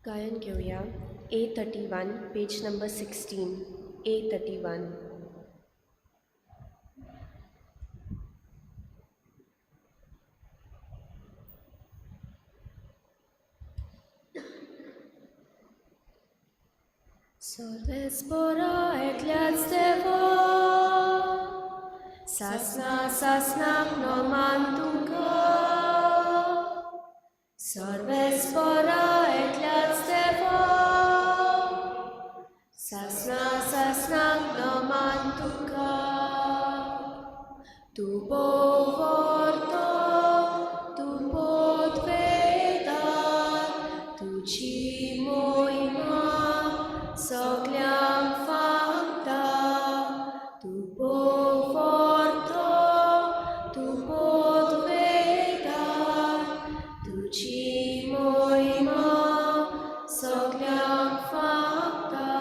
गायन घेऊया A31 page number 16 A31. Sorvespora ekliac Tevo, sasnak nomantunka. Sorvespora ekliac Tevo, sasnak nomantunka. Tu povorto, tu podvedar, tu cimoima. Sogliam facta, tu povorto, tu podvedar, tu cimoima, sogliam facta.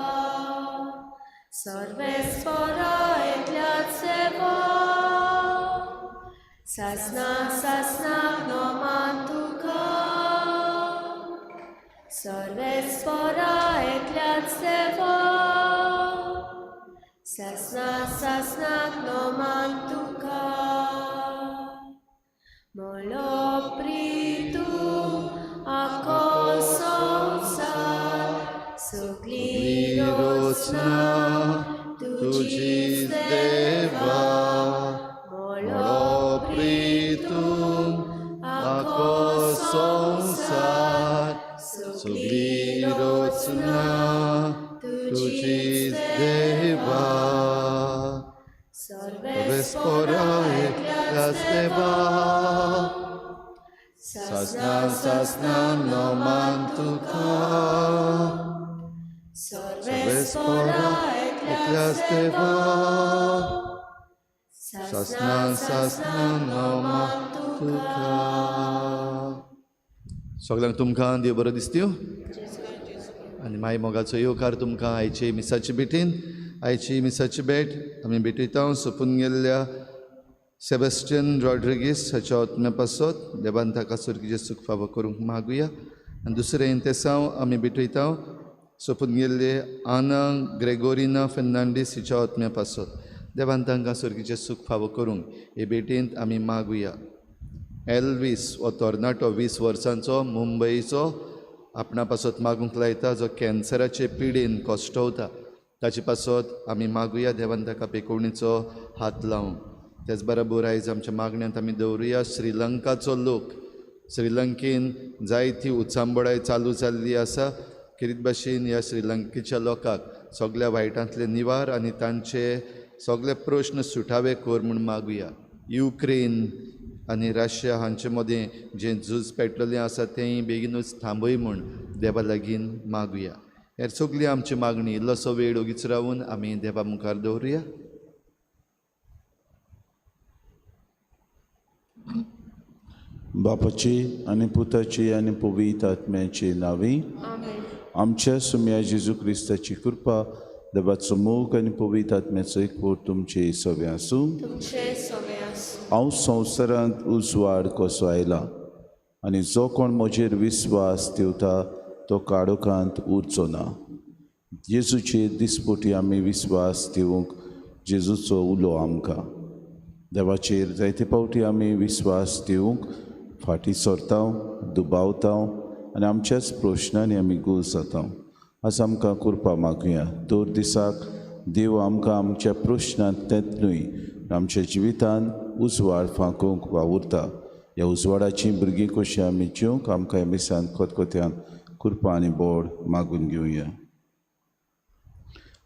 Sorvespora ekliac Tevo, sasnak nomantuka. Sorvespora ekliac Tevo, sasnak nomantuka. Molopritu ako sonsar, suglirocna tuji Deva. Molopritu ako sonsar, suglirocna tuji Deva. Sorvespora ekliac Tevo, sasnak nomantuka. Sorvespora ekliac Tevo, sasnak nomantuka. सगळ्यांक तुमकां देव बरो दिसत्यो आनी माय मोगाचो येवकार तुमकां आयचे मिसाचे भेटीन. आयची मिसाची भेट आमी भेटयता सोंपून गेल्ल्या सेबॅस्टियन रॉड्रिगीस हाच्या आत्म्या पासत देवान ताका सुर्गीचें सूख फावो करूंक मागुया. आनी दुसरें इंतेसांव आमी भेटयता सोंपून गेल्ले आना ग्रेगोरिना फेर्नांडीस हिच्या आत्म्या पासत देवान तांकां सुर्गीचें सूख फावो करूंक हे भेटेंत आमी मागुया. एल्वीस हो तरणाटो 20 वर्सांचो मुंबईचो आपणा पासत मागूंक लायता जो कॅन्सराचे पिडेन कश्टवता ताचे पासत आमी मागुया देवान ताका पेकोवणीचो हात लावंक. तेच बरोबर आयज आमच्या मागण्यांत आमी दवरुया श्रीलंकाचो लोक. श्रीलंकेन जायती उचांबडाय चालू जाल्ली आसा. कितें भाशेन ह्या श्रीलंकेच्या लोकांक सगळ्या वायटांतले निवार आनी तांचे सगळे प्रश्न सुटावे कर म्हूण मागुया. युक्रेन आनी रशिया हांचे मदें जें झूज पेटलेलें आसा तेंय बेगीनूच थांबय म्हूण देवा लागीं मागुया. हेर सगळी आमची मागणी इल्लोसो वेळ ओगीच रावून आमी देवा मुखार दवरुया. बापाची आनी पुताची आनी पवित्र आत्म्याची नांवी. आमच्या सुम्या जेजू क्रिस्ताची कृपा देवाचो मोग आनी पवित्र आत्म्याचो एकवट तुमचे सगळे आसूं. हांव संवसारांत उजवाड कसो आयला आनी जो कोण म्हजेर विस्वास ठेवता तो काळोखांत उरचो ना. जेजूचेर दिसपोटी आमी विस्वास ठेवूंक जेजूचो उलो आमकां. देवाचेर जायते फावटी आमी विस्वास ठेवूंक फाटीं सरता दुबावता आनी आमच्याच प्रश्नांनी आमी गूल जाता. आज आमकां कृपा मागुया. दर दिसाक देव आमकां आमच्या प्रश्नांत तेंतूय आमच्या जिवितान उजवाड फांकूंक वावुरता. ह्या उजवाडाची भुरगीं कशीं आमी जिवंक आमकां ह्या मिसान खतखत्यान कृपा आनी बोड मागून घेवया.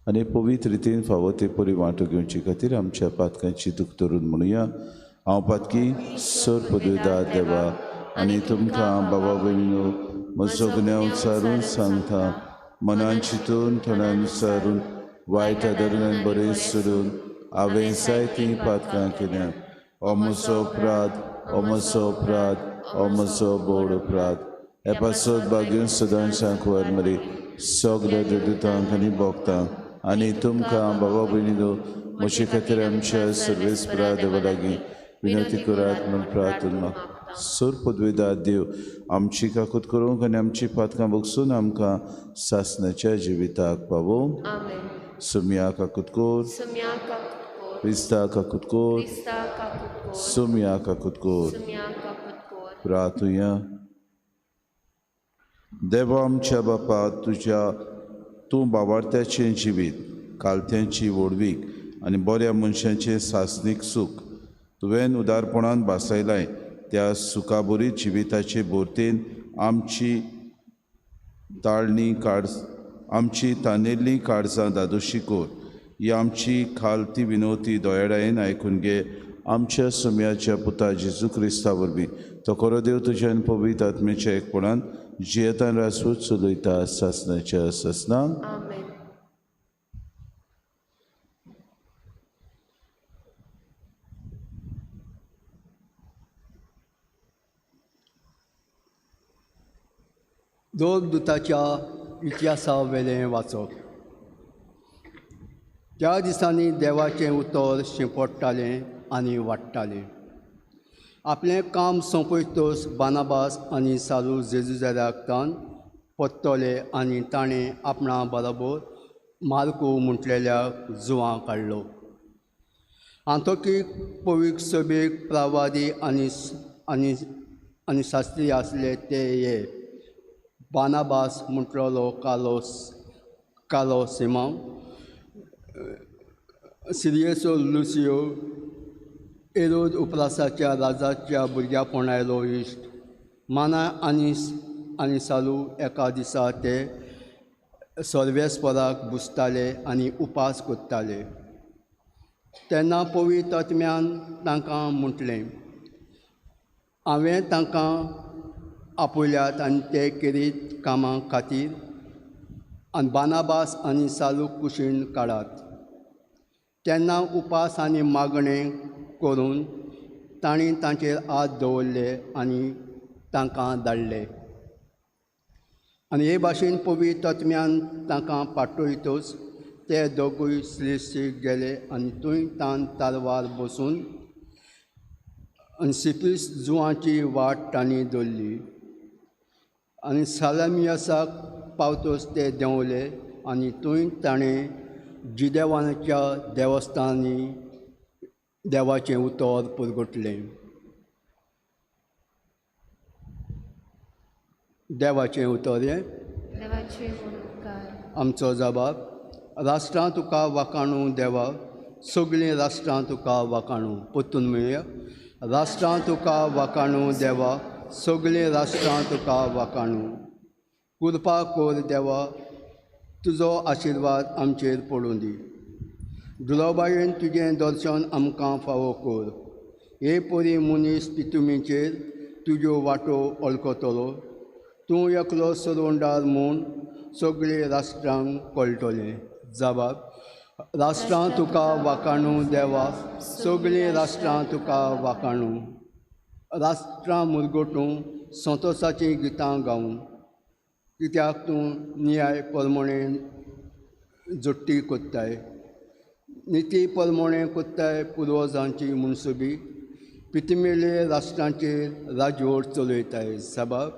आनी पवित्र रितीन फावो ते परी वांटो घेवचे खातीर आमच्या पातकांची दूख धरून म्हणुया. हांव पातकी सर पदवीदार देवा आनी तुमकां बाबा भयणीनो म्हजो गुन्यांव विचारून सांगता. मनान चिंतून तोंडान विचारून वायट आदरणान बरें सोडून हांवें जायतीं पातकां केल्यात. हो म्हजो अपराध, हो म्हजो अपराध, हो म्हजो बोड अपराध. हे पासत बागेन सदांचांक वर मरे सगळ्या देवतांक आनी भोगतांक आनी तुमकां बाबा भयणीनो म्हजे खातीर आमच्या सर्वेस्परा देवा लागीं विनंती करात म्हूण प्रार्थना. सूर पदवीदार देव आमची काकूत करूंक आनी आमची पातकां भोगसून आमकां सासणाच्या जिविताक पावो. सुम्या काकूत कोर, क्रिस्ता काकूत कोर, सुम्या काकूत कोर. प्रार्थुया. देवा आमच्या बापा, तूं बावार्थ्याचें जिवीत, कालत्यांची वडवीक आनी बऱ्या मनशांचें सासणीक सूख तुवें उदारपणान बासयलाय. त्या सुखाबरी जिविताचे बोरतेन आमची तानेल्लीं काळजां दादोशी कोर. ही आमची खालती विनवती दोळ्याडायेन आयकून घे. आमच्या सुम्याच्या पुता जेजू क्रिस्ता वरवीं तो खरो देव तुज्या आनी पवित्र आत्म्याच्या एकपणान जियेतान रासवत चलयता सासणाच्या ससनाक. दोन दुताच्या इतिहासा वेलें वाचप. त्या दिसांनी देवाचें उतर शिंपडटालें आनी वाडटालें. आपलें काम सोंपयतोच बानाबास आनी सालू जेजुजाराकान पत्तले आनी ताणें आपणा बरोबर मार्कू म्हटलेल्या जुवां काडलो. आंतोकीक पवीक सभेक प्रवादी आनी शास्त्री आसले ते हे बानाबास म्हटलेलो कालो सिमांव, सिरियसो लुसियो, एरोद उपरासाच्या राजाच्या भुरग्यापणायलो इश्ट. माना आनी सालू एका दिसा ते सर्वेस्पराक बुजताले आनी उपास करताले. तेन्ना पवित्र आत्म्यान तांकां म्हटलें, हांवें तांकां आपयल्यात आनी ते करीत कामां खातीर आनी बानाबास आनी सालूक कुशीण काडात. तेन्ना उपास आनी मागणें करून तांणी तांचेर हात दवरले आनी तांकां धाडले. आनी हे भाशेन पवित्र आत्म्यान तांकां पाठयतच ते दोगूय श्लेशीक गेले आनी थंय तान तारवार बसून आनी 26 जुवांची वाट तांणी धरली. आनी सालामियासाक पावतच ते देंवले आनी थंय ताणें जिदेवानाच्या देवस्थानी देवाचें उतर पुरगटलें. देवाचें उतर हें आमचो जबाब. राष्ट्रां तुका वाखाणू देवा, सगळीं राष्ट्रां तुका वाखाणू. परतून मेळया. राष्ट्रां तुका वाखाणू देवा, सगळीं राष्ट्रां तुका वाखाणू. कृपा कर देवा, तुजो आशिर्वाद आमचेर पडूं दी. दुलोबायेन तुजें दर्शन आमकां फावो कर. हे परी मनीस पितुमीचेर तुज्यो वाटो अळकतलो. तूं एकलो सरवंडार म्हूण सगळीं राष्ट्रांक कळटलें. जबाब. राष्ट्रां तुका वाखाणू देवा, सगळीं राष्ट्रां तुका वाखाणू. राष्ट्रां मुरगोटूं संतोशाचीं गितां गावूं. कित्याक तूं न्याय परमणें जोडटी कोत्ताय. निती परमणें कोत्ताय पुर्वजांची मुनसुबी. पितमेले राष्ट्रांचेर राजवट चलयताय. जबाब.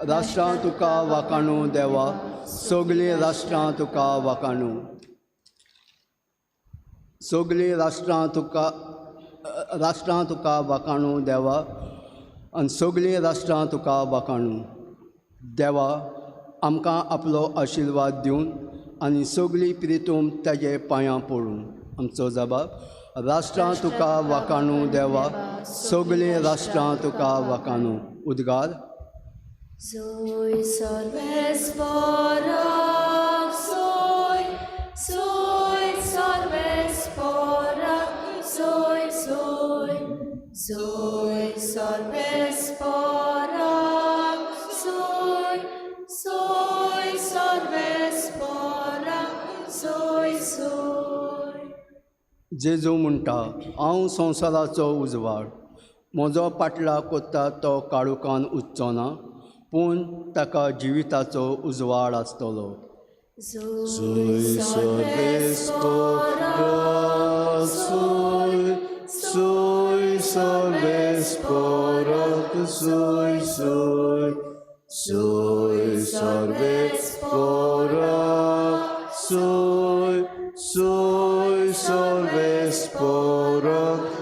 राष्ट्रां तुका वाखाणू देवा, सगळीं राष्ट्रां तुका वाखाणू. सगळीं राष्ट्रां तुका वाखाणू देवा आनी सगळीं राष्ट्रां तुका वाखाणू. देवा, आमकां आपलो आशिर्वाद दिवन आनी सगळीं प्रितूम ताजे पांयां पडून. आमचो जबाब. राष्ट्रां तुका वाखाणू देवा, सगळीं राष्ट्रां तुका वाखाणू. उद्गार. Soy sorvesporak, soy sorvesporak, soy sorvesporak, soy sorvesporak, soy. जेजू म्हणटा, हांव संवसाराचो उजवाड. म्हजो पाटला कोत्ता तो काळुकान उच्चो ना, पूण ताका जिविताचो उजवाड आसतलो. Soy sorvesporak, soy sorvesporak, Sui Sorvespora, Sui Sorvespora,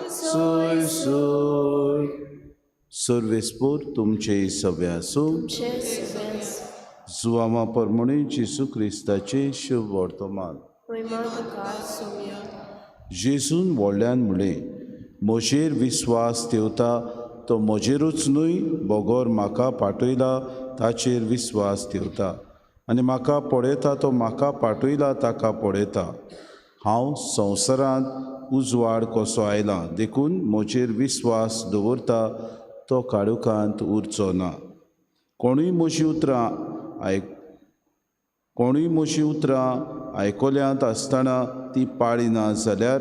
Sui Sorvespor तुमचे सव्या आसूं. जुआमा परमणी जेसू क्रिस्ताचे शुभ वर्तमान. जेजून व्हडल्यान म्हणलें, म्हजेर विस्वास ठेवता तो म्हजेरूच न्हय, बोगोर म्हाका पाठयला ताचेर विस्वास ठेवता, आनी म्हाका पळयता तो म्हाका पाठयला ताका पळयता. हांव संवसारांत उजवाड कसो आयलां, देखून म्हजेर विस्वास दवरता तो काळुखांत उरचो ना. कोणूय म्हजीं उतरां आयकल्यांत आसतना ती पाळिना जाल्यार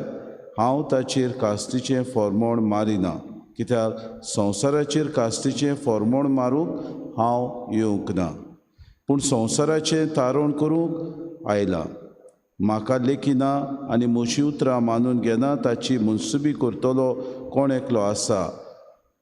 हांव ताचेर कास्तीचें फर्मोण मारिना, कित्याक संवसाराचेर कास्तीचें फर्मोण मारूंक हांव येवंक ना, पूण संवसाराचें तारण करूंक आयलां. म्हाका लेखिना आनी म्हजीं उतरां मानून घेना ताची मुनसुबी करतलो कोण एकलो आसा.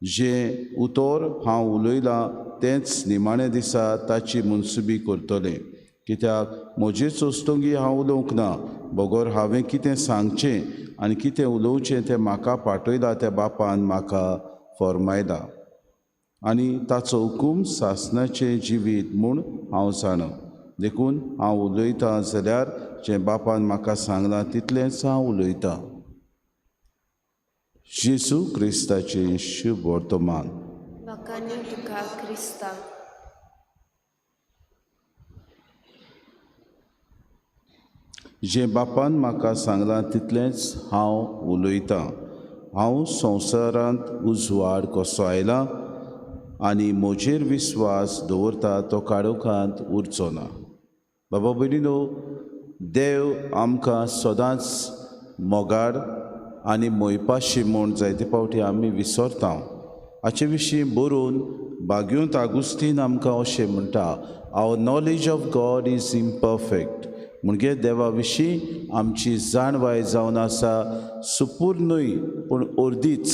जें उतर हांव उलयलां तेंच निमाणे दिसा ताची मुनसुबी करतलें, कित्याक म्हजेच ओस्तोंगी हांव उलोवंक ना, बोगोर हांवें कितें सांगचें आनी कितें उलोवचें तें म्हाका पाठयला त्या बापान म्हाका फर्मायला. आनी ताचो हुकूम सासणाचें जिवीत म्हूण हांव जाणा. देखून हांव उलयतां जाल्यार जें बापान म्हाका सांगलां तितलेंच हांव उलयतां. जेसू क्रिस्ताचें शुभ वर्तमान. जें बापान म्हाका सांगलां तितलेंच हांव उलयतां. हांव संवसारांत उजवाड कसो आयलां, आनी म्हजेर विस्वास दवरता तो काळोखांत उरचो ना. बाबा भयणीनो, देव आमकां सदांच मोगाड आनी मोयपाशी म्हूण जायते फावटी आमी विसरता. हाचे विशीं बरोवन बाग्योंत आगुस्तीन आमकां अशें म्हणटा, our knowledge of God is imperfect. म्हणजे देवा विशीं आमची जाणवाय जावन आसा सुपूर्ण न्हय पूण अर्दीच.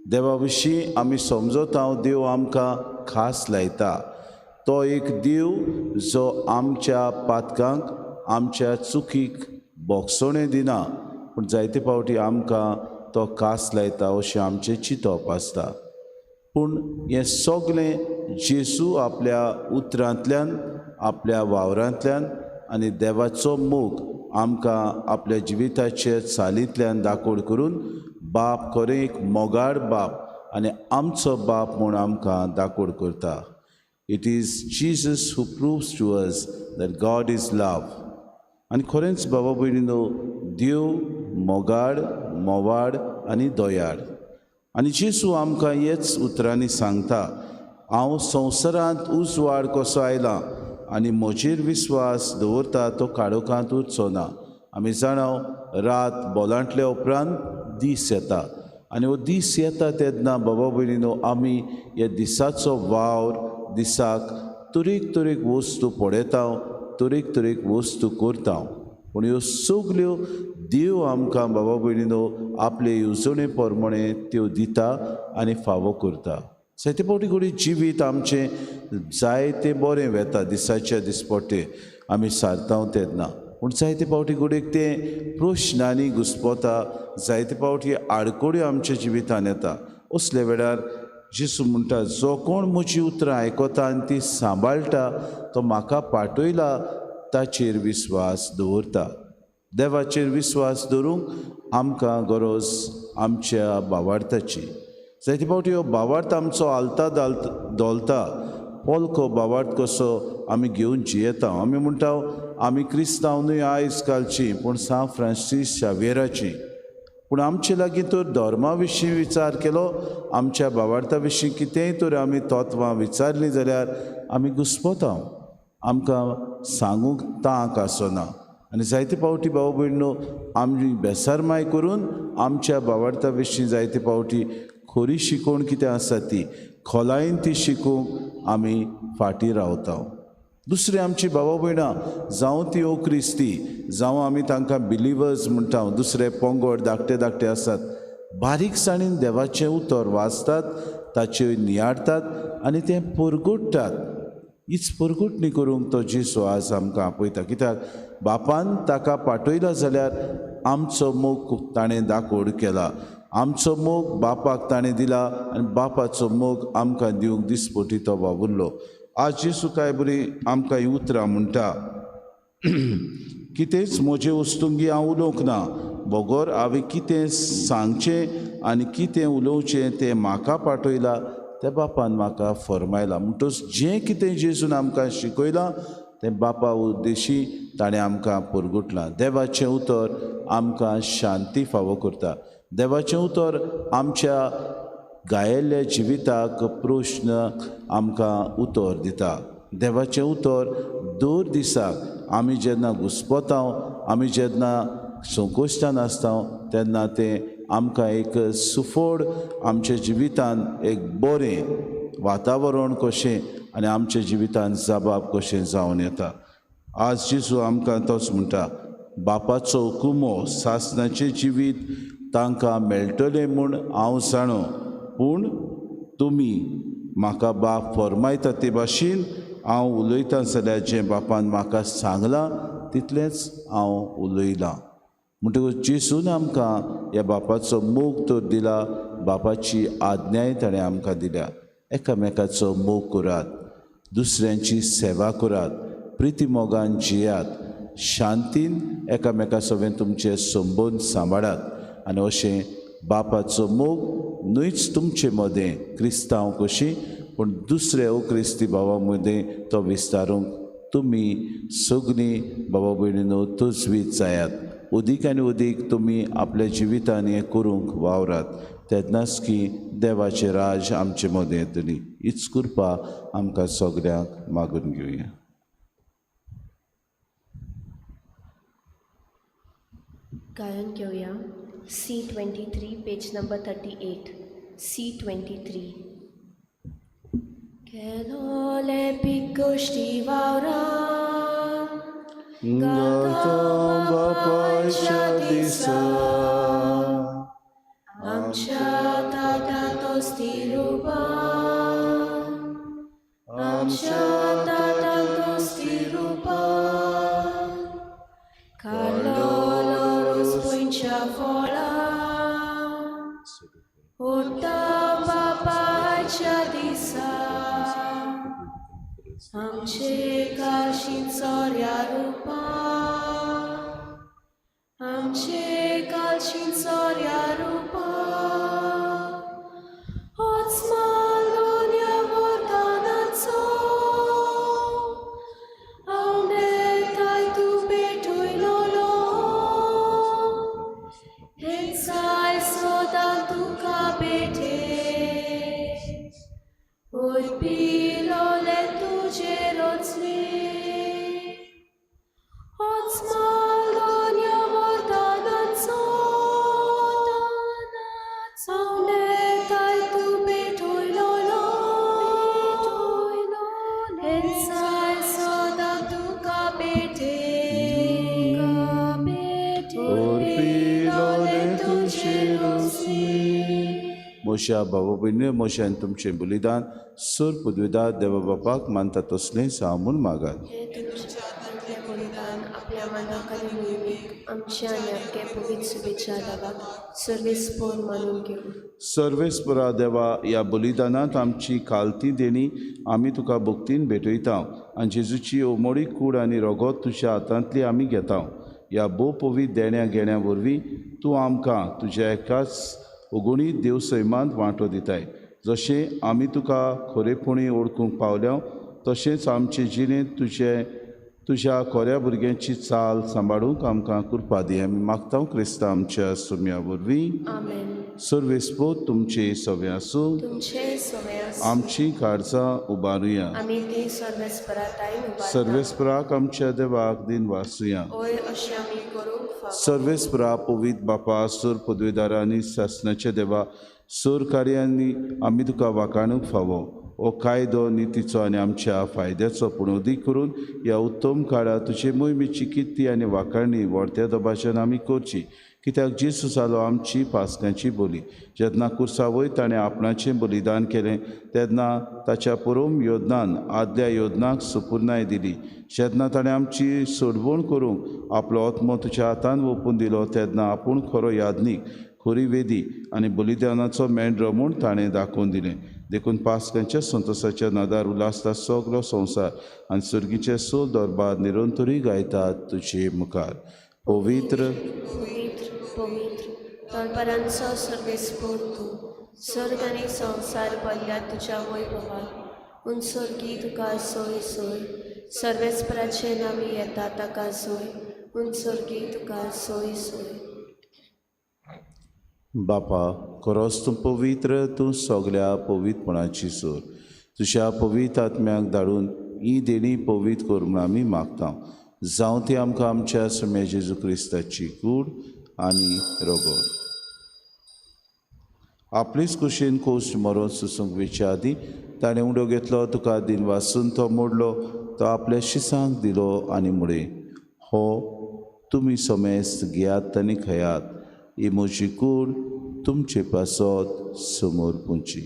देवा विशीं आमी समजता देव आमकां खास लायता. तो एक देव जो आमच्या पातकांक आमच्या चुकीक बोगसोणें दिना, पूण जायते फावटी आमकां तो खास लायता अशें आमचें चिंतप आसता. पूण हें सगलें जेसू आपल्या उतरांतल्यान, आपल्या वावरांतल्यान आनी देवाचो मोग आमकां आपल्या जिविताचे चालींतल्यान दाखोड करून बाप खरें एक मोगाड बाप आनी आमचो बाप म्हूण आमकां दाखोड करता. It is Jesus who proves to us that God is love. आनी खरेंच बाबा भयणीनो, देव मोगाड, मोवाड आनी दोयाड. आनी जेसू आमकां हेच उतरांनी सांगता, हांव संवसारांत उजवाड कसो आयलां आनी म्हजेर विस्वास दवरता तो काळोखांत उरचो ना. आमी जाणाव रात बोलांतल्या उपरांत दीस येता, आनी हो दीस येता तेन्ना बाबा भयणीनो आमी ह्या दिसाचो वावर दिसाक तरेक वस्तू पळयता, तरेक वस्तू करता. पूण ह्यो सगल्यो देव आमकां बाबा भयणीनो आपले येवजणे प्रमाणे त्यो दिता आनी फावो करता. जायते फावटी घडी जिवीत आमचें जायते बरें वेता दिसाच्या दिसपट्टे आमी सारता तेन्ना. पूण जायते फावटी घडीक तें प्रश्नांनी घुस्पोता, जायते फावटी आडकोड्यो आमच्या जिवितान येता. असले वेळार जेसू म्हणटा, जो कोण म्हजीं उतरां आयकता आनी ती सांबाळटा तो म्हाका पाठयला ताचेर विस्वास दवरता. देवाचेर विस्वास दवरूंक आमकां गरज आमच्या भावार्थाची. जायते फावटी हो भावार्थ आमचो आलता दोलता, पोलको भावार्थ कसो आमी घेवन जियेता. आमी म्हणटा आमी क्रिस्तांव न्हय आयज कालची, पूण सांत फ्रांसीस शावेराची. पूण आमचे लागीं तर धर्मा विशीं विचार केलो, आमच्या भावार्था विशीं कितेंय तर आमी तत्वां विचारलीं जाल्यार आमी घुस्पोता. आमकां सांगूंक तांक आसना. आनी जायते फावटी भाव भयणो आमी बेसारमाय करून आमच्या भावार्था विशीं जायते फावटी खरी शिकोवण कितें आसा ती खोलायेन ती शिकूंक आमी फाटीं रावता. दुसरी आमची भावा भयणां जावं ती ओ क्रिस्ती, जावं आमी तांकां बिलिवर्स म्हणटा, दुसरे पंगड धाकटे आसात, बारीकसाणेन देवाचें उतर वाचतात, ताचे नियाडटात आनी ते परगुडटात. हीच परगुडणी करूंक तो जेसू आज आमकां आपयता, कित्याक बापान ताका पाठयला जाल्यार आमचो मोग ताणें दाखोड केला. आमचो मोग बापाक ताणें दिला आनी बापाचो मोग आमकां दिवंक दिसपोटी तो वावुरलो. आज जेसू काय बरी आमकां ही उतरां म्हणटा, कितेंच म्हजे वस्तुंगी हांव उलोवंक ना, बगोर हांवें कितें सांगचें आनी कितें उलोवचें तें म्हाका पाठयलां, त्या बापान म्हाका फरमायलां. म्हणटच जें कितें जेजून आमकां शिकयलां तें बापा उद्देशी ताणें आमकां परगुटलां. देवाचें उतर आमकां शांती फावो करता. देवाचें उतर आमच्या गायल्ल्या जिविताक प्रश्न आमकां उतर दिता. देवाचें उतर दर दिसाक आमी जेन्ना घुस्पतांव, आमी जेन्ना संकोश्टान आसता तेन्ना तें आमकां एक सुफोड आमच्या जिवितान एक बरें वातावरण कशें आनी आमच्या जिवितान जबाब कशें जावन येता. आज जेजू आमकां तोच म्हणटा, बापाचो हुकुमो सासणाचें जिवीत तांकां मेळटलें म्हूण हांव जाणो, पूण तुमी म्हाका बाप फरमायता ते भाशेन हांव उलयतां जाल्यार जें बापान म्हाका सांगलां तितलेंच हांव उलयलां. म्हणटकूच जेजून आमकां ह्या बापाचो मोग तर दिला, बापाची आज्ञाय ताणें आमकां दिल्या. एकामेकाचो मोग करात, दुसऱ्यांची सेवा करात, प्रिती मोगान जियात, शांतीन एकामेका सवें तुमचे संबंद सांबाळात आनी अशें बापाचो मोग न्हयच तुमचे मदें क्रिस्तांव कशी पूण दुसरे अक्रिस्ती भावा मदें तो विस्तारूंक तुमी सगळीं भावा भयणीनो तुजवीत जायात. अदीक आनी अदीक तुमी आपल्या जिवितान हें करूंक वावरात. तेन्नाच की देवाचें राज आमचे मदें येतली. हीच कृपा आमकां सगळ्यांक मागून घेवया. गायन घेवया C23 page number 38. C23. Kedo lepiej gości waura, Gata bapaच्या दिसा आमच्या ताटांतोच ती रुबा, आमच्या ताटांतोच ती रुबा, काडलोलो rozpończa wola, oddam bapaच्या दिसा, आमचे काळशीन सोऱ्या रुपा, आमचे काळशीन सोऱ्या रुपा, होच मालोन्या वरदानाचो, हांव नेताय तूं भेटयलोलो, हेंचाय सोदां तुका भेटे, उरपिलोले तुजे रोचले, होच मालोन्या वरदानाचो, हांव नेताय तूं भेटयलोलो, हेंचाय सोदां तुका भेटे, उरपिलोले तुजे रोचले. मोशा भावा भयणी, मोशान तुमचें बलिदान सूर पदवीदार देवा बापाक मानता तसलेंच हांव म्हूण मागात. हे तुमच्या आतले बलिदान आपल्या मनाखाली नेमीक आमच्या आनी आमगे पवित्र शुभेच्छा देवाक सर्वेस्पोर मानून घेऊ. सर्वेस्परा देवा, ह्या बलिदानांत आमची खालती देणी आमी तुका भक्तीन भेटयता आनी जेजूची ओमोडी कूड आनी रगत तुज्या हातांतली आमी घेता. ह्या भोव पवित्र देण्या घेण्या वरवीं तूं आमकां तुज्या एकाच उगोणी देव सैमांत वांटो दिताय. जशें आमी तुका खरेपणी ओळखूंक पावल्या तशेंच आमचे जिणेंत तुज्या खोऱ्या भुरग्यांची चाल सांबाळूंक आमकां कृपा दी. आमी मागता क्रिस्तांव आमच्या सुम्या वरवीं. आमेन. सर्वेस्पो तुमचे सवे आसूं. तुमचे सवय आमची काळजां उबारुया. आमी ती सर्वेस्पराताय उबारता. सर्वेस्पराक आमच्या देवाक दिन वासुया. ओय अशें आमी करूंक फावो. सर्वेस्परा पवित्र बापा, सूर पदवीदारांनी शासनाचे देवा, सूर कार्यांनी आमी तुका वाखाणूंक फावो. हो कायदो नितीचो आनी आमच्या फायद्याचो पूण अदीक करून ह्या उत्तम काळात तुजे मोहिमेची कित्ती आनी वाखाणणी व्हडत्या दबाज्यान आमी करची, कित्याक जेजू जालो आमची पासकांची बोली. जेन्ना कुर्सा वयर ताणें आपणाचें बलिदान केलें तेन्ना ताच्या परम योजनान आदल्या योजनाक सुपुर्णाय दिली. जेन्ना ताणें आमची सोडवण करूंक आपलो आत्मो तुज्या हातान ओपून दिलो तेन्ना आपूण खरो यादनीक, खरी वेदी आनी बलिदानाचो मेंढरो म्हूण ताणें दाखोवन दिलें. देखून पासकांच्या संतोशाच्या नादार उलासता सगलो संवसार आनी सर्गीचे सो दरबार निरंतरी गायतात तुजे मुखार. पवित्र पवित्र पवित्र दनपारांचो सर्वेस्पोर तूं, सर्ग आनी संवसार भरल्या तुज्या वैभवान. उंचोरगी तुका सोय सोय, सर्वेस्पराचे नामी येता ताका सोय. उंचोरगी तुका सोय सोय. बापा, खरोच तूं पवित्र, तूं सगल्या पवित्रपणाची सोर. तुज्या पवित्र आत्म्याक धाडून ही देणी पवित्र कर म्हूण आमी मागता. जावं ती आमकां आमच्या सुम्या जेजू क्रिस्ताची कूड आनी रगत. आपलीच कुशीन कोश्ट मरोन सुसूंक वेच्या आदीं ताणें उंडो घेतलो, तुका दिन वाचून तो मोडलो, तो आपल्या शिसांक दिलो आनी मुडे. हो तुमी समेस्त घेयात आनी खयात, ही म्हजी कूड तुमचे पासत समोर पुंची.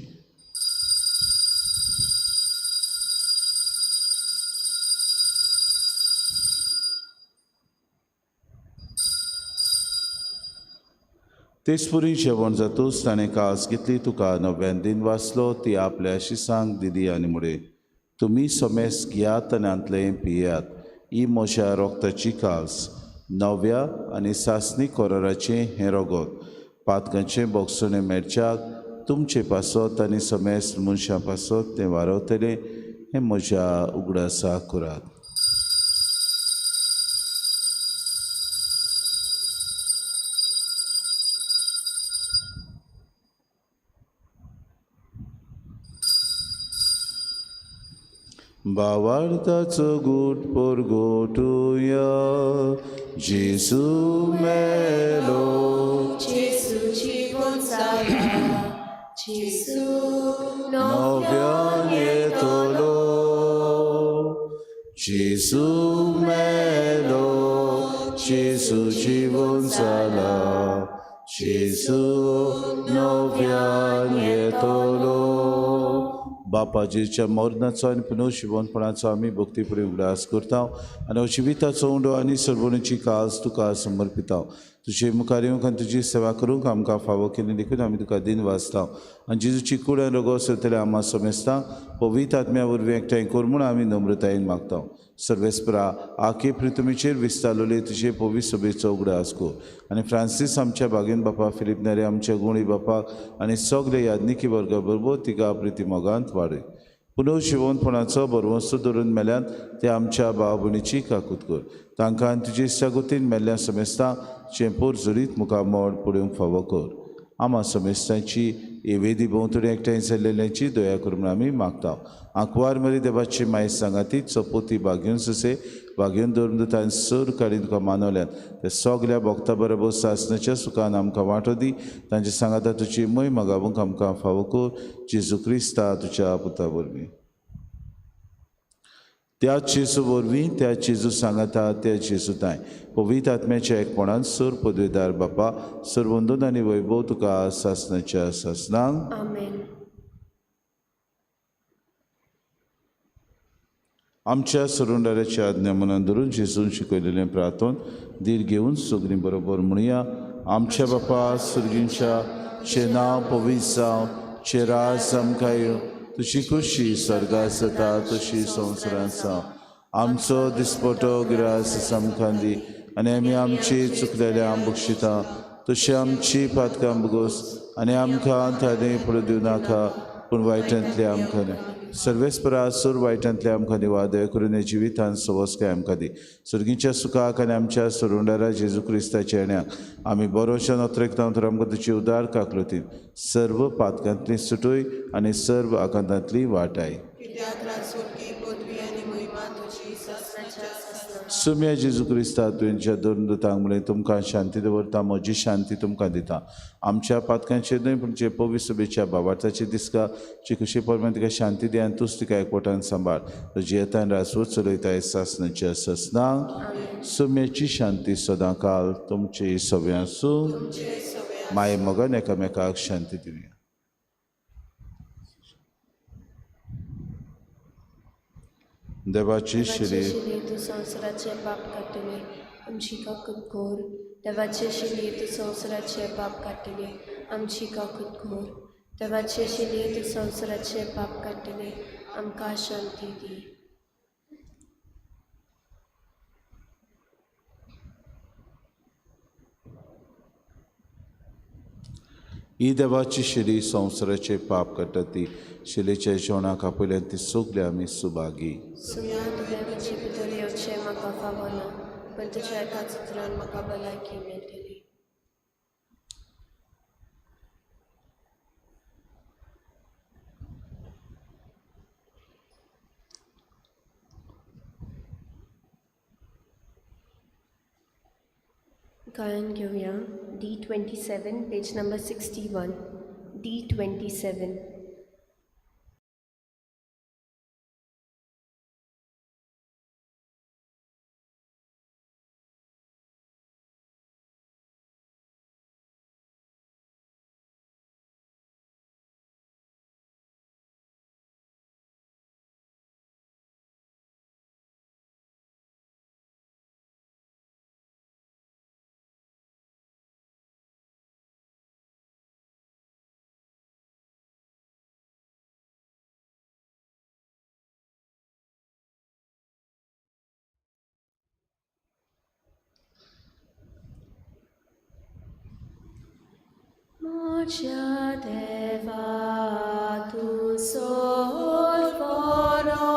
तेचपुरी जेवण जातूच ताणें कास घेतली, तुका नव्यान दिन वाचलो, ती आपल्या शिसांक दिली आनी मुडे. तुमी समेस्त घेयात आनी आंतले पियात, ही म्हज्या रोगताची कास, नव्या आनी सासणी कोराराचें हें रगत. पातकांचें बोगसणें मेरच्याक तुमचे पासत आनी समेस्त मनशां पासत तें वारवतलें, हें म्हज्या उगडासाक करात. भावार्थाचो घोट परगोटुया. जेजू मेलो, जेजू जीवन जाला, जेजू नव्यान येतलो. जेजू मेलो, जेजू जीवन जाला, जेजू नव्यान येतलो. बापा जेजूच्या मरणाचो आनी पुनर्जीवनपणाचो आमी भक्तीपुरी उगडास करता आनी जिविताचो उंडो आनी सरभणेची कास तुका समर्पिता. तुजे मुखार येवंक आनी तुजी सेवा करूंक आमकां फावो केली देखून आमी तुका दिन वाचता आनी जेजूची कूड आनी रगत सरतले आम्हा समेस्तां पवित्र आत्म्या वरवीं एकठांय कर म्हूण आमी नम्रतायेन मागता. सर्वेस्परा आखे प्रितुमेचेर विस्तारलेले तुजे पवित्र सभेचो उगडास कर आनी फ्रांसीस आमच्या बागेन बापा, फिलीप नेरे आमच्या गुणी बापाक आनी सगळे यादनिकी वर्गा बरोबर तिका प्रिती मोगांत वाडय. पुनर्जीवनपणाचो बरवंसो धरून मेल्यान ते आमच्या भाव भयणीची काकूत कर. तांकां आनी तुजे इश्टागतीन मेल्ल्या समेस्तां चेंपोर जुरीत मुखामोड पळोवंक फावो कर. आम्हा समेस्तांची हे वेदी भोंवतणी एकठांय जाल्लेल्यांची दया कर म्हूण आमी मागता. आंकवार मरी देवाची माय सांगाती चपोती बागेवन सुसे बागेवन दवरून तांणी सर काडीन तुका मानवल्यात ते सगल्या भक्तां बरोबर सासणाच्या सुखान आमकां वांटो दी. तांचे सांगाता तुजी मय मागावंक आमकां फावो कर. जेजू क्रिस्ता तुज्या पुता वरवीं. त्याच जेजू वरवीं, त्या जेजू सांगाता, त्या जेजू ताय पवित्र आत्म्याच्या एकपणान सर पदवेदार बापा, सर वंदन आनी वैभव तुका सासणाच्या सासणांक. आमेन. आमच्या सरुंडाऱ्याच्या आज्ञा मनान धरून जेजून शिकयलेलें प्रार्थन धीर घेवन सगळीं बरोबर म्हणुया. आमच्या बापा सुर्गींच्या चे नांव पवित्र जावं, चे राज आमकां येवं, तुजी खुशी स्वर्गांत जाता तशी संवसारांत जावं. आमचो दिसपटो गिरास आमकां दी आनी आमी आमची चुकलेल्यांक बक्षिता, तशी आमची पातकां बगोस आनी आमकां थाने पडूं दिवं नाका, पूण वायटांतले आमकां सर्वेस्परा सूर वायटांतले आमकां दिवा. दया करून हे जिवितांत सवस्काय आमकां दी. सर्गीच्या सुखाक आनी आमच्या सरुंडारा जेजू क्रिस्ताच्या येण्याक आमी बरोवशान अत्रेकता तर आमकां तुजी उदार काकलुतीन सर्व पातकांतली सुटोय आनी सर्व आकांतांतली वाटाय. सुम्या जेजू क्रिस्ता तुमच्या दोन दुतांमुळे तुमकां शांती दवरता म्हजी शांती तुमकां दिता आमच्या पातकांचे न्हय पूण जे पवित्र सभेच्या भावार्थाचे दिसका जी कशी परमेन तिका शांती दी आनी तूंच तिका एकवटान सांबाळ तुजी येतान रासवत चलयता सासनाच्या ससनांक सुम्याची शांती सदां काल तुमचे सगळ्यां आसूं माये मगन एकामेकाक शांती दिवया देवाची शिरी तू संवसाराचे पाप काडटले आमची काकूत घोर देवाचे शिली तू संवसाराचे पाप काडटले आमची काकूत घोर देवाचे शिली तू संवसाराचे पाप काडटले आमकां शांती दी ही देवाची शिरी संवसाराचे पाप काडटा ती शिलेच्या जेवणाक आपयल्यान ती सोगली आमी सुभागी सुम्या तुवें म्हजी भितर येवचें म्हाका फावो ना पण तुज्या एका चित्रान म्हाका भलायकी मेळटली गायन घेऊया D27 page number 61 D27 Moja deva tu sol foro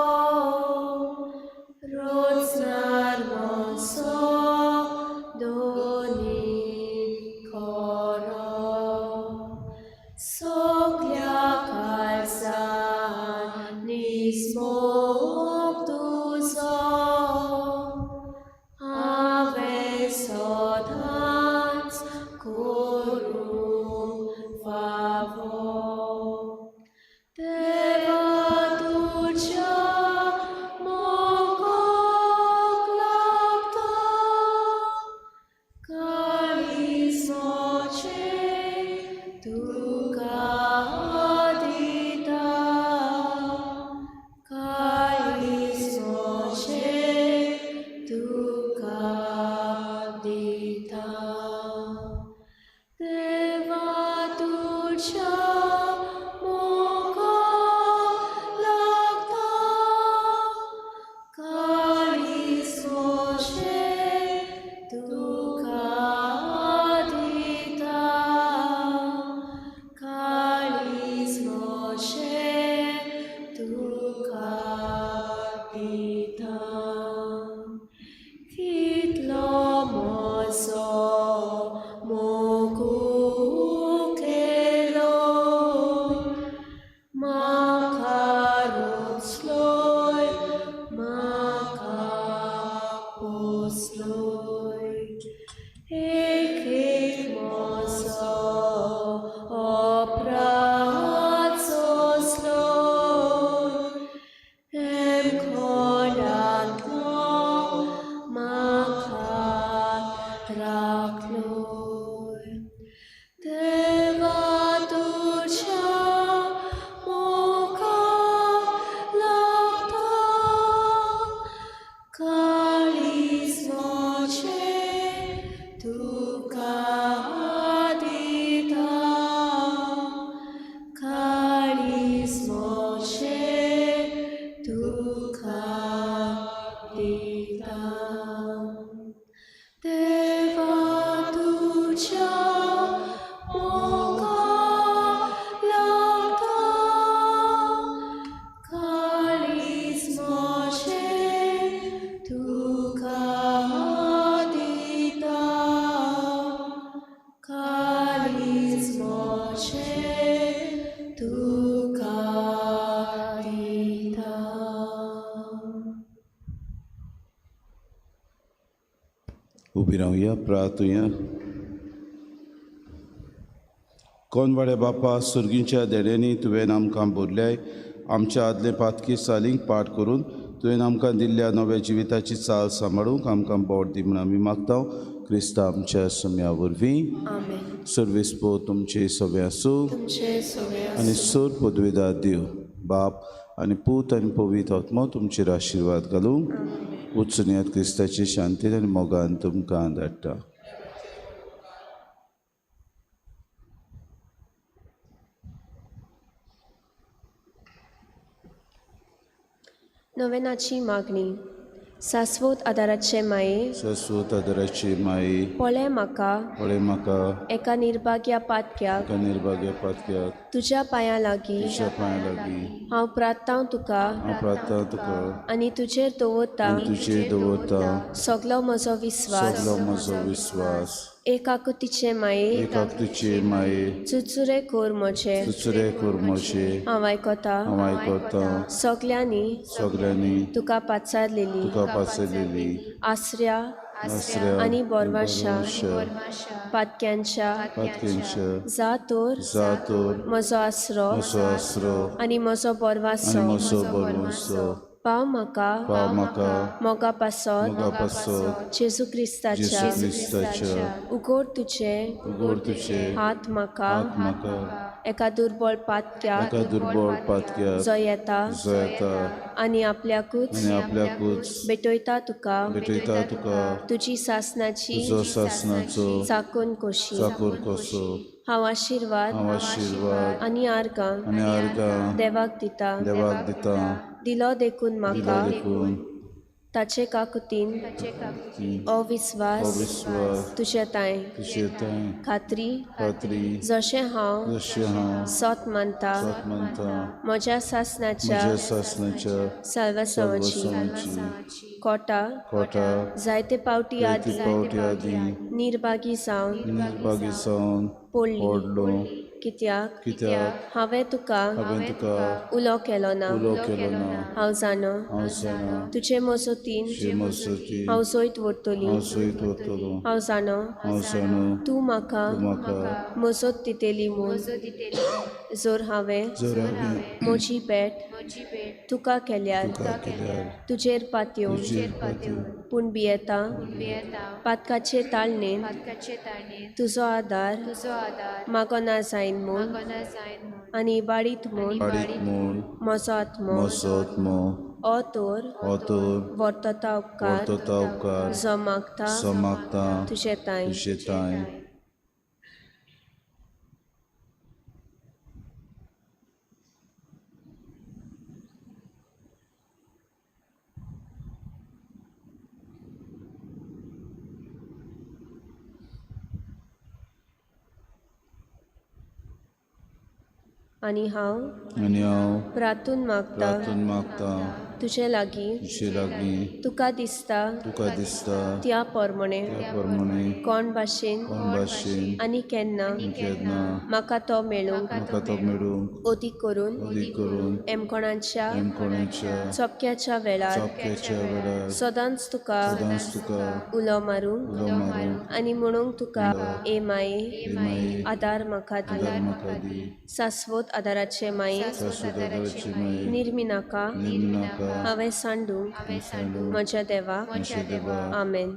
roznar moso doni koro soklia kalsan nismok tu so ave sodans corum favor deva dulcia mogok lacta calis noce duca dita calis noce duca dita deva dulcia mogok lacta calis noce duca dita calis noce duca dita fit lomoso mokukelo makarosloi makaposloi ekik moso opratsosloi em kolatlo makatrakloi deva dulcia mogok lacta calis noce duca dita calis noce duca dita deva dulcia mogok lacta calis noce duca dita उबी रावया, प्रार्थुया. कोण वाड्या बापा, सुर्गींच्या देड्यांनी तुवें आमकां भरल्याय. आमच्या आदले पातकी सालींक पाठ करून तुवें आमकां दिल्ल्या नव्या जिविताची चाल सांबाळूंक आमकां बोड दी म्हूण आमी मागता. क्रिस्ता आमच्या सम्या वरवीं. आमेन. सर्वेस्पो तुमचे सगळे आसूं तुमचे सगळे आनी सोर पदवेदार देव बाप आनी पूत आनी पवित्र आत्मा तुमचेर आशिर्वाद घालूंक उत्सुनियात क्रिस्ताची शांतीन आनी मोगान तुमकां धाडटा. नोवेनाची मागणी. सासवोत आदाराचे माये, शाश्वत आदाराची माये, पळय म्हाका पळय म्हाका एका निर्भाग्या पातक्याक एका निर्भाग्या पातक्याक तुज्या पांयां लागीं तुज्या पांयां लागीं हांव प्रार्थना तुका हांव प्रार्थना तुका आनी तुजेर दवरता तुजेर दवरता. सगलो म्हजो विस्वास. सगलो म्हजो विस्वास. एकाकुतीचे माये, एकात्मीचे माये, चुचुरे कोर म्हजे दुसरे कोर म्हजे हांव आयकता. हांव आयकता. सगल्यांनी सगळ्यांनी तुका पाचारलेली तुका पासयलेली आसऱ्या आसऱ्या आनी बोरवाशा बोरवाशा पातक्यांच्या पातकेंच्या जातोर जातोर म्हजो आसरो म्हजो आसरो आनी म्हजो बोरवासो आनी म्हजो बोरवासो. पाव म्हाका पाव म्हाका मोगा पासत मोगा पासत जेजू क्रिस्ताच्या जेजू क्रिस्ताच्या उगोड तुजे उगोड तुजे हात म्हाका म्हाका एका दुर्बळ पातक्याक एका दुर्बळ पातक्याक जो येता जो येता आनी आपल्याकूच आनी आपल्याकूच भेटयता तुका भेटयता तुका तुजी सासनाची तुजो सासनाचो चाकून कोशी चाकोर कसो. हांव आशिर्वाद हांव आशिर्वाद आनी आर्गां आनी आर्गां देवाक दिता. देवाक दिता. दिलो देखून म्हाका देखून ताचे काकुतीन अविस्वास अविस्वास तुजे ताय तुजे थंय खात्री खात्री जशें हांव जशें हांव सत मानता सत मानता. म्हज्या सासनाच्या म्हज्या सासनाच्या साल्वासावाची साल्वासावाची कोटा कोटा जायते पावटी आदी पावटी आदी निर्भागी जावन निर्भागी जावन पडलो. कित्याक कित्याक हांवें तुका हांवें तुका उलो केलो ना. उलो केलो ना. हांव जाणा हांव जाणा तुजे मजतीन तुजे मजतीन हांव सोयत व्हरतली. हांव सोयत वतलो. हांव जाणा हांव जाणा तूं म्हाका म्हाका मजत दितेली म्हूण. जर हांवें जर हांवें म्हजी भेट तुका केल्यार तुका केल्यार तुजेर पातयो तुजेर पातयो पूण भियेता पातकाचे ताळणेन तुजो आदार मागोना जायन म्हूण आनी बाळीत म्हूण पाडीत म्हूण म्हजो आत्मो म्हजो आत्मो ओ तोर ओतोर वर्तता उपकार वर्तता उपकार जो मागता जो मागता तुजे ताय. तुजे ताय. आनी हांव आनी हांव प्रार्थून मागता प्रार्थून मागता तुजे लागीं तुजे लागीं तुका दिसता तुका दिसता त्या प्रमाणे त्या प्रमाणे कोण भाशेन कोण भाशेन आनी केन्ना केन्ना म्हाका तो मेळूंक म्हाका तो मेळूंक ओदीक करून अदीक करून एमकोणाच्या कोणाच्या चपक्याच्या वेळार चपक्याच्या वेळार सदांच तुका सदांच तुका उलो मारूंक उलो मारूंक आनी म्हणूंक तुका ए माये माये आदार म्हाका दी. आदार म्हाका दी. सासवोत आदाराचे माये शाश्वताची माये निर्मिनाका निर्मिनाका हांवें सांडूंक म्हज्या देवा. म्हज्या देवा. आमेन.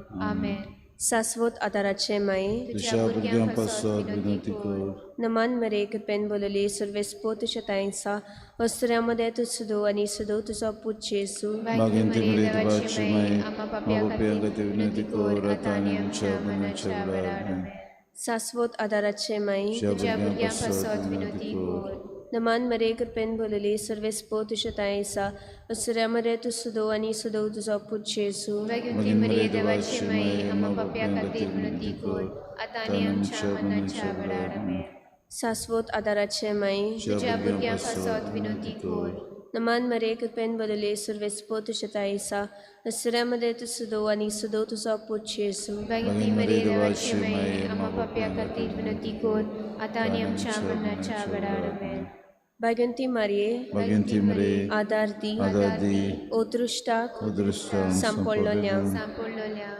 सासवोत आदाराचे माये तुज्या भुरग्यां पासत विनंती कर. नमान मेरे कृपेन बोलले सर्वेस्पो तुझ्या ताईंसा वस्त्र्यामध्ये तू सुदो आणि सुदो तुझा पूत जेसू मागीन ती बरी देवाची माये पाप्यांक विनंती कर आता आनी आमच्या मरणाच्या वेळार. सासवोत आदाराचे माये तुज्या भुरग्यां पासत विनंती कर. नमान मेरे कृपेन बोलले सर्वेस्पो तुझ्या ताईंसा वस्त्र्यामध्ये तू सुदो आणि सुदो तुझा पूत जेसू मागीन बरी देवाची माये पाप्यांक विनंती कर आता आनी आमच्या मरणाच्या वेळार. सासवोत आदाराचे माये तुज्या भुरग्यां पासत विनंती कर. नमान मेरे कृपेन बोलले सर्वेस्पो तुझ्या ताईंसा वस्त्र्यामध्ये तू सुदो आणि सुदो तुझा पूत जेसू मागीन बरी देवाची माये पाप्यांक विनंती कर आता आनी आमच्या मरणाच्या वेळार. Baganti Marie, Baginti Mare, Adardi, Adadi, Otrustak, Udrustan, Sampollonia,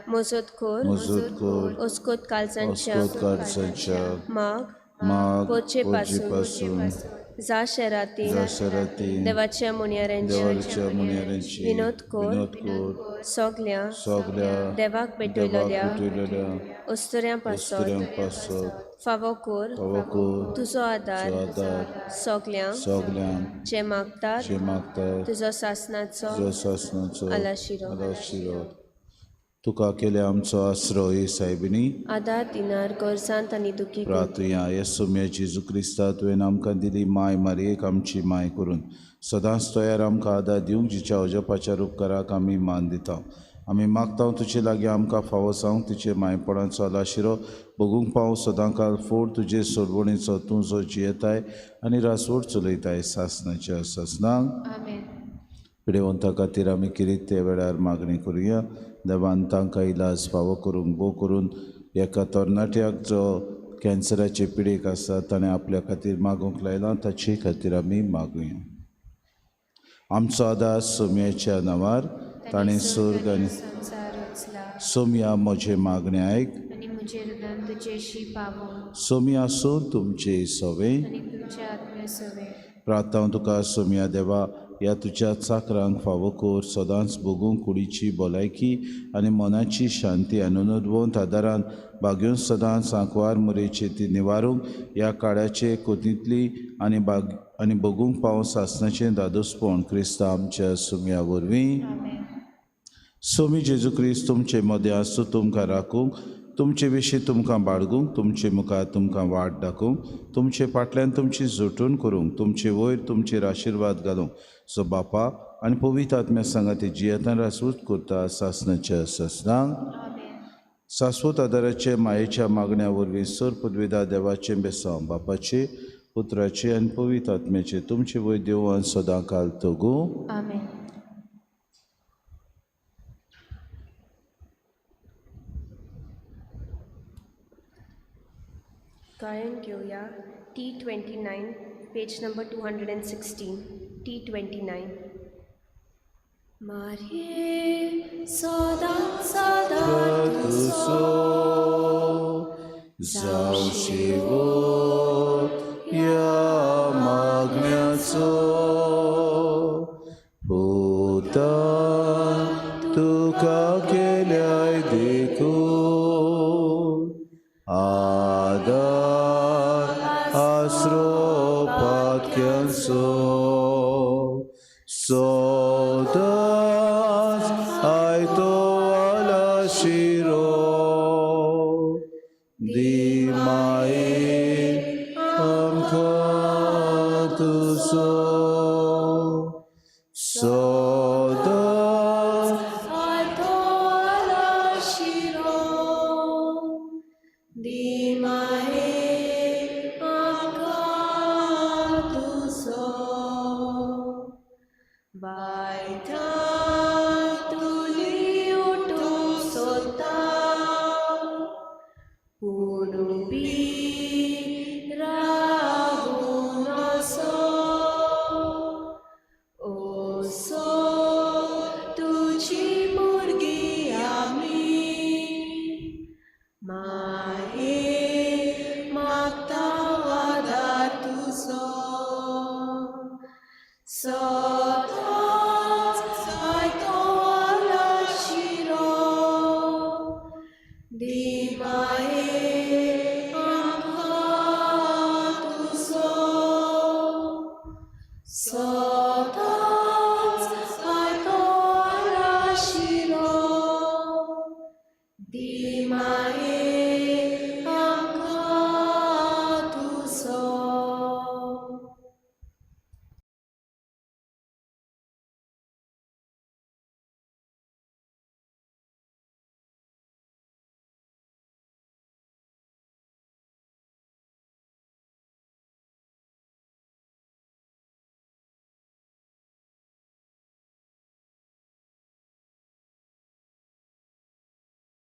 Mozotkor, Muzudkur, Oskot Kalsanchak, Oskot Karsanchak, Mag, Mag, Pochepasun, Pojipasun, Zasheratin, Zasaratin, Devaच्या मुनियारांची देवाच्या मुनियारांची, विनोद कोर, विनोदकोर, सगल्या सगळ्या देवाक भेटयलेल्या भेटलेल्या उस्तुऱ्यांपासत उस्तुऱ्यांपासत फावोकोर पवकोर, तुझो आदार आदार, सगल्यांक सगळ्यांक जे मागतात जे मागतात तुझो सासनाचो तुझो शासनाचो आलाशिरो. आलाशिरो तुका केले आमचो आसरो ही सायबिनी आदार दिनार गोरसांत आनी दुखी कोर. प्रार्थया येसू जेजू क्रिस्ता तुवें आमकां दिली माय मारयेक आमची माय करून सदांच तयार आमकां आदार दिवंक जिच्या अजपाच्या उपकाराक आमी मान दिता. आमी मागता तुजे लागीं आमकां फावो जावंक तुजे मायपणाचो आलाशिरो बगूंक पावूं सदां काल फोड तुजे सोडवणीचो तूं जो जियेताय आनी रासवड चलयताय सासनाच्या सासनांक. पिडेवंता खातीर आमी किरीत ते वेळार मागणी करुया. देवान तांकां इलाज फावो करूंक भोव करून एका तरणाट्याक जो कॅन्सराचे पिडेक आसा ताणें आपल्या खातीर मागूंक लायलां ताचे खातीर आमी मागुया. आमचो आदार सोम्याच्या नांवार ताणें स्वर्ग आनी सोम्या म्हजे मागणें आयक आनी म्हजे हृदयान तुजेशी पावो सोम्या आसूं तुमचे सवे आनी तुमचे आत्मे सवे. प्रार्थना तुका सोम्या देवा ह्या तुज्या चाकरांक फावो कोर सदांच बगूंक कुडीची भलायकी आनी मनाची शांती अनुभवंत आदारान बागेवन सदांच सांकवार मोरेची ती निवारूंक ह्या काळाचे कोंतींतली आनी बगूंक पावों सासनाचें दादोसपण क्रिस्ता आमच्या सोम्या वरवीं. सोमी जेजू क्रिस्त तुमचे मदें आसूं तुमकां राखूंक तुमचे विशीं तुमकां बाळगूंक तुमचे मुखार तुमकां वाट दाखोवंक तुमचे फाटल्यान तुमची जोटून करूंक तुमचे वयर तुमचेर आशिर्वाद घालूंक सो बापा आनी पवित्र आत्म्या सांगाती जियेतान रासवूत करता सासनाच्या सासनांक. शाश्वत आदाराचे मायेच्या मागण्या वरवीं सर पदवीदार देवाचें बेसांव बापाचे पुत्राचे आनी पवित्र आत्म्याचे तुमचे वयर देवान सदां काल तगूं. आमेन. गायन घेऊया T29 page number 216 T29. Marie, सदां सदा तुसो जावं शेवट ह्या मागण्याचो भोवतान तुका केल्याय देखून आदार आसरो पातक्यांचो सदांच आयतो आलाशिरो दी माये आमकां तुजो सदांच आयतो आलाशिरो दी माये आमकां तुजो. बायता तुली उठूंक सोदता पूण